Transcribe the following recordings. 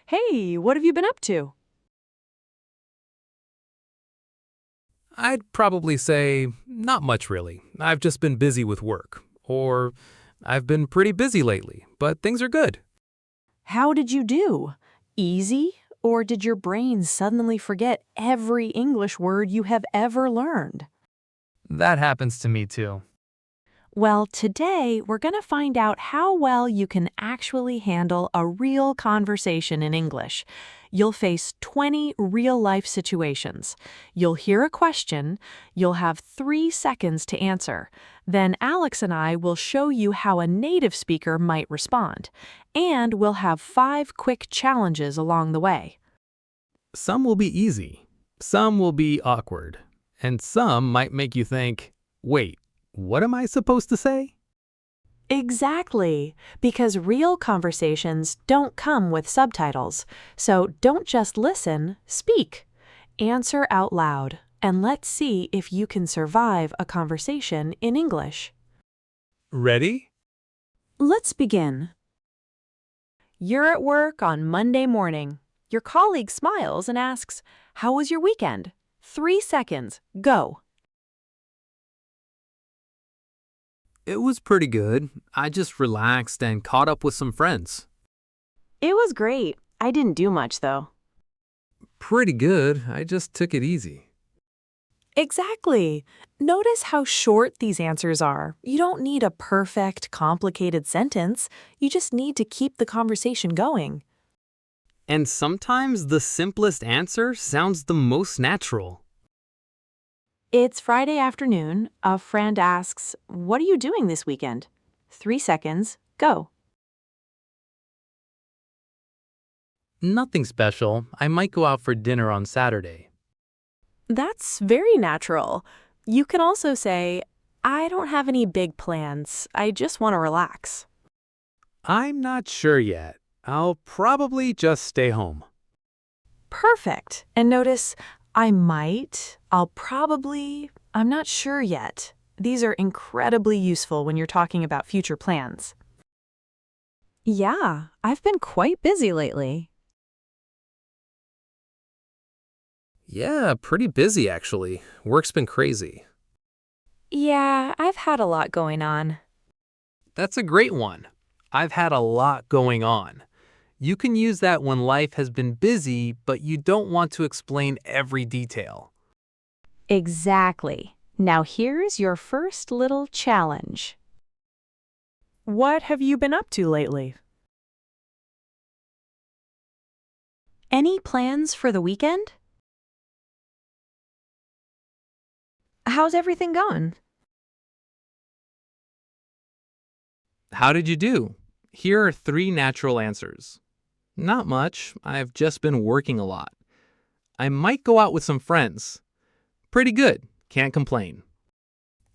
Hey, what have you been up to? I'd probably say not much really. I've just been busy with work. Or I've been pretty busy lately, but things are good. How did you do? Easy? Or did your brain suddenly forget every English word you have ever learned? That happens to me too. Well, today we're going to find out how well you can actually handle a real conversation in English. You'll face 20 real life situations. You'll hear a question, you'll have 3 seconds to answer. Then Alex and I will show you how a native speaker might respond. And we'll have 5 quick challenges along the way. Some will be easy, some will be awkward, and some might make you think, wait, what am I supposed to say? Exactly, because real conversations don't come with subtitles. So don't just listen, speak. Answer out loud, and let's see if you can survive a conversation in English. Ready? Let's begin. You're at work on Monday morning. Your colleague smiles and asks, "How was your weekend?" 3 seconds, go. It was pretty good. I just relaxed and caught up with some friends. It was great. I didn't do much, though. Pretty good. I just took it easy. Exactly. Notice how short these answers are. You don't need a perfect, complicated sentence. You just need to keep the conversation going. And sometimes the simplest answer sounds the most natural. It's Friday afternoon. A friend asks, "What are you doing this weekend?" 3 seconds, go. Nothing special. I might go out for dinner on Saturday. That's very natural. You can also say, "I don't have any big plans. I just want to relax." I'm not sure yet. I'll probably just stay home. Perfect. And notice, "I might, I'll probably, I'm not sure yet." These are incredibly useful when you're talking about future plans. Yeah, I've been quite busy lately. Yeah, pretty busy actually. Work's been crazy. Yeah, I've had a lot going on. That's a great one. I've had a lot going on. You can use that when life has been busy, but you don't want to explain every detail. Exactly. Now here's your first little challenge. What have you been up to lately? Any plans for the weekend? How's everything going? How did you do? Here are 3 natural answers. Not much. I've just been working a lot. I might go out with some friends. Pretty good. Can't complain.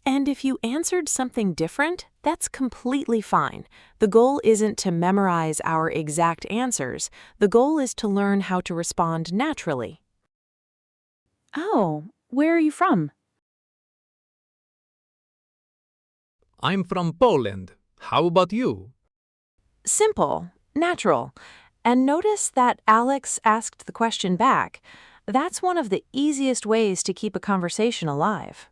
And if you answered something different, that's completely fine. The goal isn't to memorize our exact answers. The goal is to learn how to respond naturally. Oh, where are you from? I'm from Poland. How about you? Simple, natural. And notice that Alex asked the question back. That's one of the easiest ways to keep a conversation alive.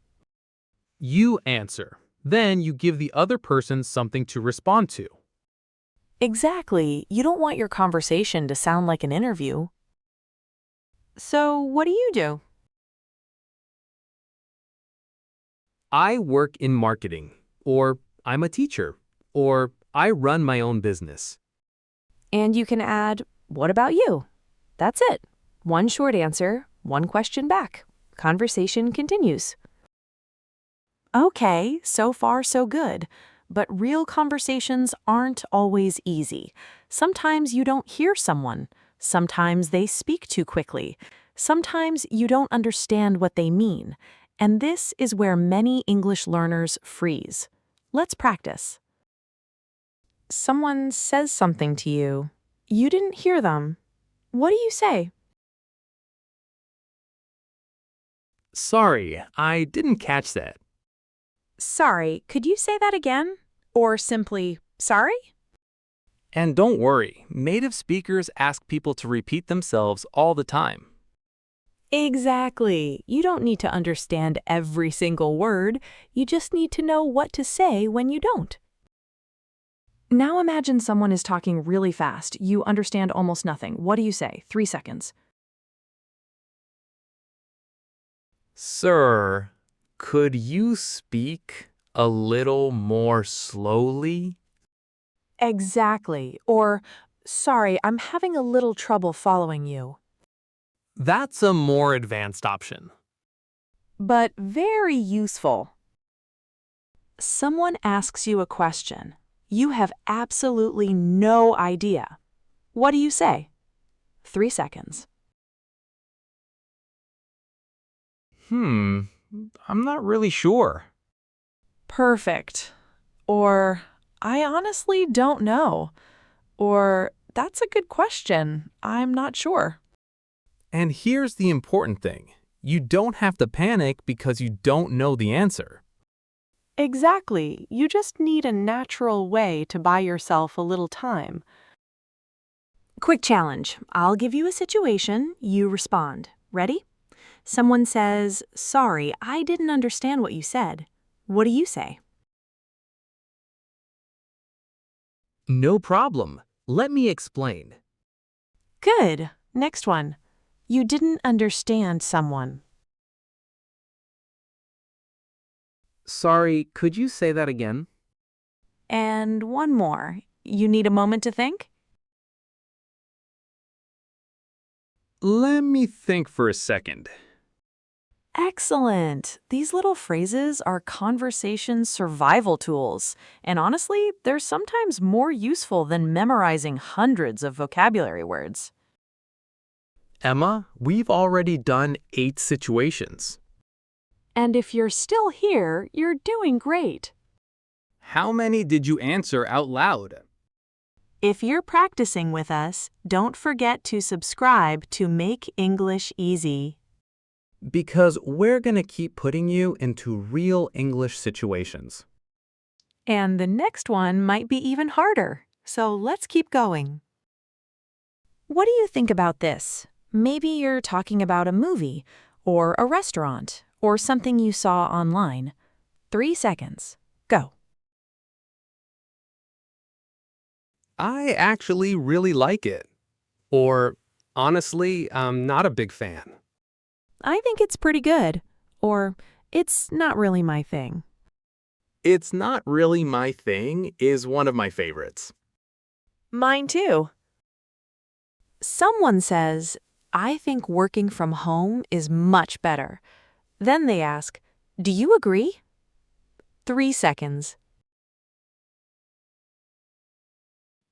You answer. Then you give the other person something to respond to. Exactly. You don't want your conversation to sound like an interview. So, what do you do? I work in marketing, or I'm a teacher, or I run my own business. And you can add, "What about you?" That's it. One short answer, one question back. Conversation continues. Okay, so far so good. But real conversations aren't always easy. Sometimes you don't hear someone. Sometimes they speak too quickly. Sometimes you don't understand what they mean. And this is where many English learners freeze. Let's practice. Someone says something to you. You didn't hear them. What do you say? Sorry, I didn't catch that. Sorry, could you say that again? Or simply, sorry? And don't worry, native speakers ask people to repeat themselves all the time. Exactly. You don't need to understand every single word. You just need to know what to say when you don't. Now imagine someone is talking really fast. You understand almost nothing. What do you say? 3 seconds. Sir, could you speak a little more slowly? Exactly. Or, sorry, I'm having a little trouble following you. That's a more advanced option. But very useful. Someone asks you a question. You have absolutely no idea. What do you say? 3 seconds. I'm not really sure. Perfect. Or, I honestly don't know. Or, that's a good question. I'm not sure. And here's the important thing. You don't have to panic because you don't know the answer. Exactly. You just need a natural way to buy yourself a little time. Quick challenge. I'll give you a situation. You respond. Ready? Someone says, "Sorry, I didn't understand what you said." What do you say? No problem. Let me explain. Good. Next one. You didn't understand someone. Sorry, could you say that again? And one more. You need a moment to think? Let me think for a second. Excellent. These little phrases are conversation survival tools. And honestly, they're sometimes more useful than memorizing hundreds of vocabulary words. Emma, we've already done 8 situations. And if you're still here, you're doing great. How many did you answer out loud? If you're practicing with us, don't forget to subscribe to Make English Easy. Because we're going to keep putting you into real English situations. And the next one might be even harder, so let's keep going. What do you think about this? Maybe you're talking about a movie, or a restaurant, or something you saw online. 3 seconds. Go. I actually really like it. Or, honestly, I'm not a big fan. I think it's pretty good. Or, it's not really my thing. It's not really my thing is one of my favorites. Mine too. Someone says, "I think working from home is much better." Then they ask, "Do you agree?" 3 seconds.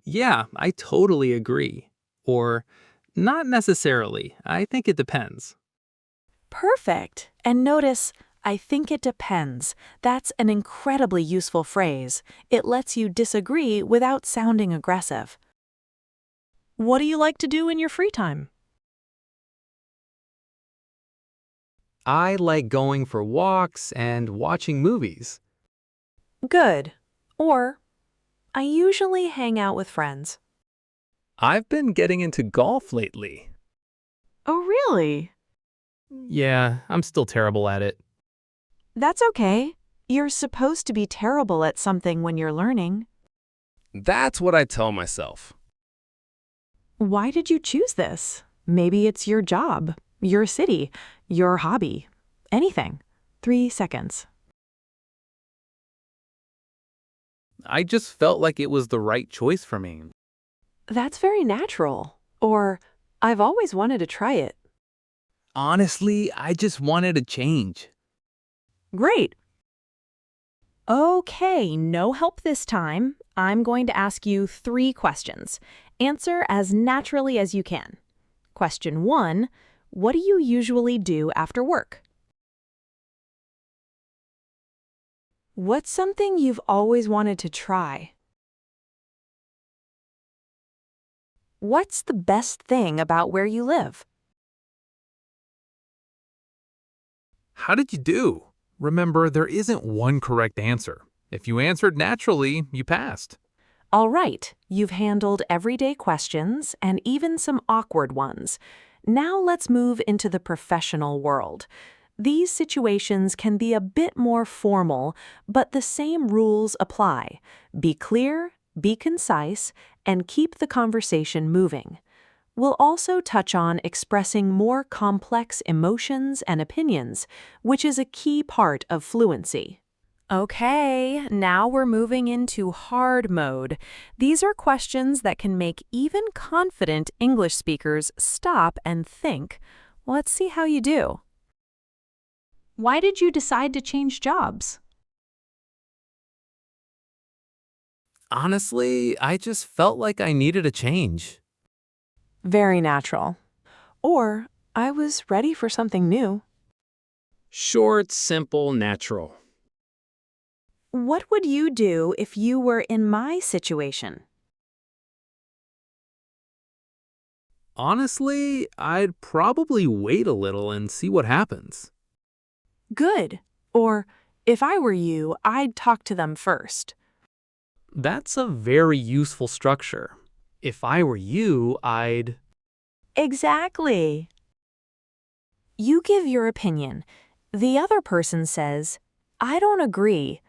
Yeah, I totally agree. Or, not necessarily. I think it depends. Perfect. And notice, "I think it depends." That's an incredibly useful phrase. It lets you disagree without sounding aggressive. What do you like to do in your free time? I like going for walks and watching movies. Good. Or, I usually hang out with friends. I've been getting into golf lately. Oh, really? Yeah, I'm still terrible at it. That's okay. You're supposed to be terrible at something when you're learning. That's what I tell myself. Why did you choose this? Maybe it's your job, your city, your hobby, anything. 3 seconds. I just felt like it was the right choice for me. That's very natural. Or, I've always wanted to try it. Honestly, I just wanted a change. Great. Okay, no help this time. I'm going to ask you 3 questions. Answer as naturally as you can. Question 1, what do you usually do after work? What's something you've always wanted to try? What's the best thing about where you live? How did you do? Remember, there isn't one correct answer. If you answered naturally, you passed. All right, you've handled everyday questions and even some awkward ones. Now let's move into the professional world. These situations can be a bit more formal, but the same rules apply. Be clear, be concise, and keep the conversation moving. We'll also touch on expressing more complex emotions and opinions, which is a key part of fluency. Okay, now we're moving into hard mode. These are questions that can make even confident English speakers stop and think. Let's see how you do. Why did you decide to change jobs? Honestly, I just felt like I needed a change. Very natural. Or, I was ready for something new. Short, simple, natural. What would you do if you were in my situation? Honestly, I'd probably wait a little and see what happens. Good. Or, if I were you, I'd talk to them first. That's a very useful structure. If I were you, I'd... Exactly. You give your opinion. The other person says, I don't agree.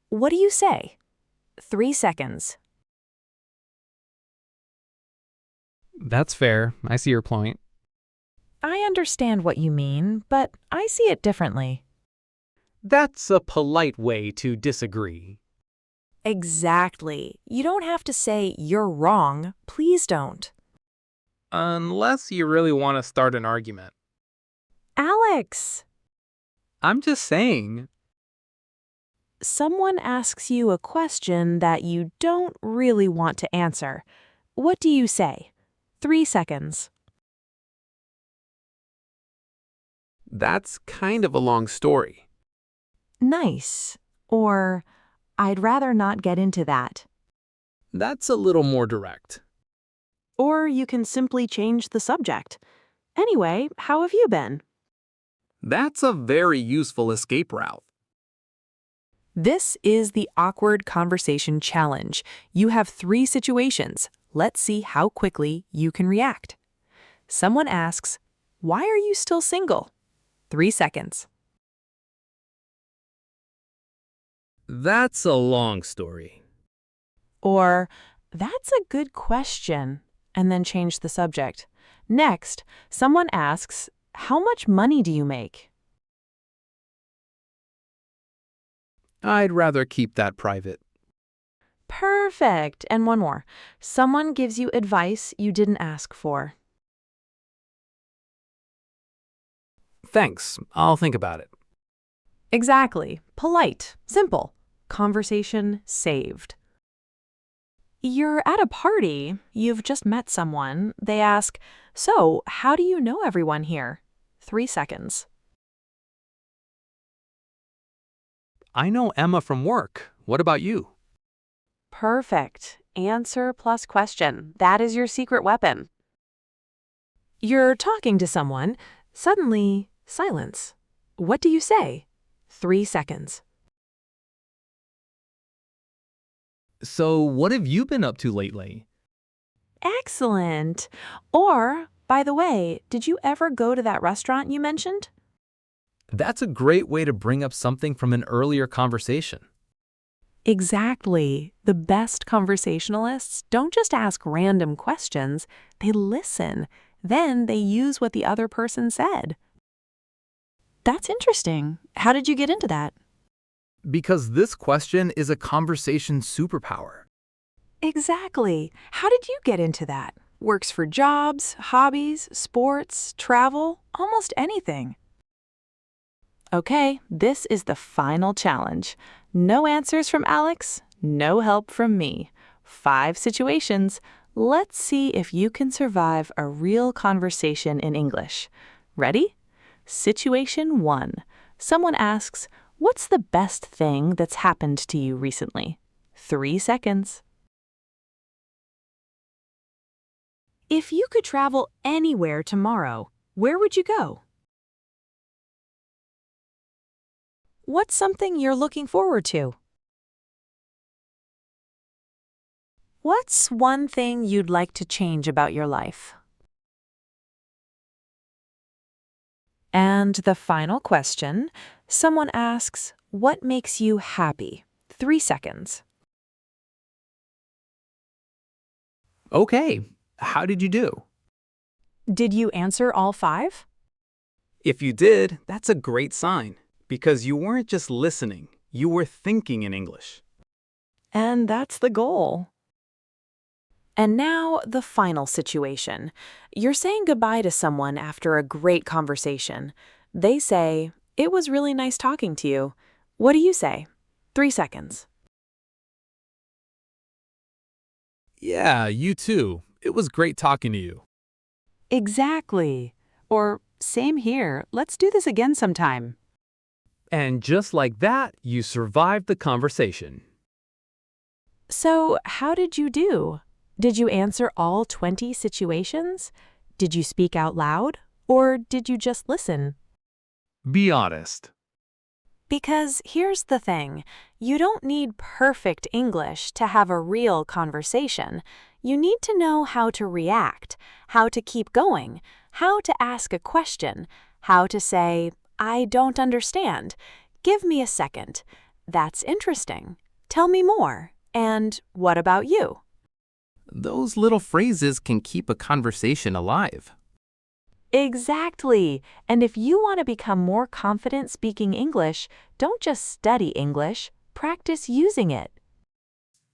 What do you say? 3 seconds. That's fair. I see your point. I understand what you mean, but I see it differently. That's a polite way to disagree. Exactly. You don't have to say you're wrong. Please don't. Unless you really want to start an argument. Alex! I'm just saying. Someone asks you a question that you don't really want to answer. What do you say? 3 seconds. That's kind of a long story. Nice. Or, I'd rather not get into that. That's a little more direct. Or you can simply change the subject. Anyway, how have you been? That's a very useful escape route. This is the Awkward Conversation Challenge. You have 3 situations. Let's see how quickly you can react. Someone asks, why are you still single? 3 seconds. That's a long story. Or, that's a good question, and then change the subject. Next, someone asks, how much money do you make? I'd rather keep that private. Perfect. And one more. Someone gives you advice you didn't ask for. Thanks. I'll think about it. Exactly. Polite. Simple. Conversation saved. You're at a party. You've just met someone. They ask, so, how do you know everyone here? 3 seconds. I know Emma from work. What about you? Perfect. Answer plus question. That is your secret weapon. You're talking to someone. Suddenly, silence. What do you say? 3 seconds. So, what have you been up to lately? Excellent. Or, by the way, did you ever go to that restaurant you mentioned? That's a great way to bring up something from an earlier conversation. Exactly. The best conversationalists don't just ask random questions, they listen. Then they use what the other person said. That's interesting. How did you get into that? Because this question is a conversation superpower. Exactly. How did you get into that? Works for jobs, hobbies, sports, travel, almost anything. Okay, this is the final challenge. No answers from Alex, no help from me. 5 situations. Let's see if you can survive a real conversation in English. Ready? Situation 1. Someone asks, what's the best thing that's happened to you recently? 3 seconds. If you could travel anywhere tomorrow, where would you go? What's something you're looking forward to? What's one thing you'd like to change about your life? And the final question, someone asks, what makes you happy? 3 seconds. Okay, how did you do? Did you answer all 5? If you did, that's a great sign, because you weren't just listening, you were thinking in English. And that's the goal. And now, the final situation. You're saying goodbye to someone after a great conversation. They say, "It was really nice talking to you." What do you say? 3 seconds. Yeah, you too. It was great talking to you. Exactly. Or, same here. Let's do this again sometime. And just like that, you survived the conversation. So, how did you do? Did you answer all 20 situations? Did you speak out loud? Or did you just listen? Be honest. Because here's the thing, you don't need perfect English to have a real conversation. You need to know how to react, how to keep going, how to ask a question, how to say, "I don't understand. Give me a second. That's interesting. Tell me more. And what about you?" Those little phrases can keep a conversation alive. Exactly. And if you want to become more confident speaking English, don't just study English, practice using it.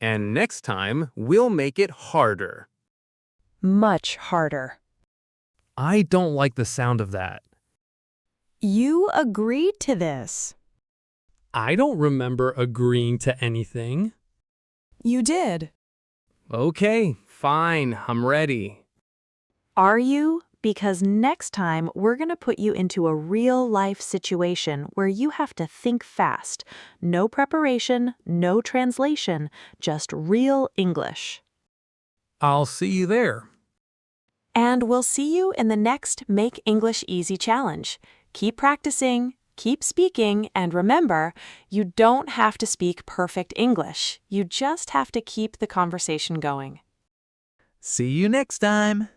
And next time, we'll make it harder. Much harder. I don't like the sound of that. You agreed to this. I don't remember agreeing to anything. You did. Okay, fine, I'm ready. Are you? Because next time we're going to put you into a real-life situation where you have to think fast. No preparation, no translation, just real English. I'll see you there. And we'll see you in the next Make English Easy challenge. Keep practicing, keep speaking, and remember, you don't have to speak perfect English. You just have to keep the conversation going. See you next time.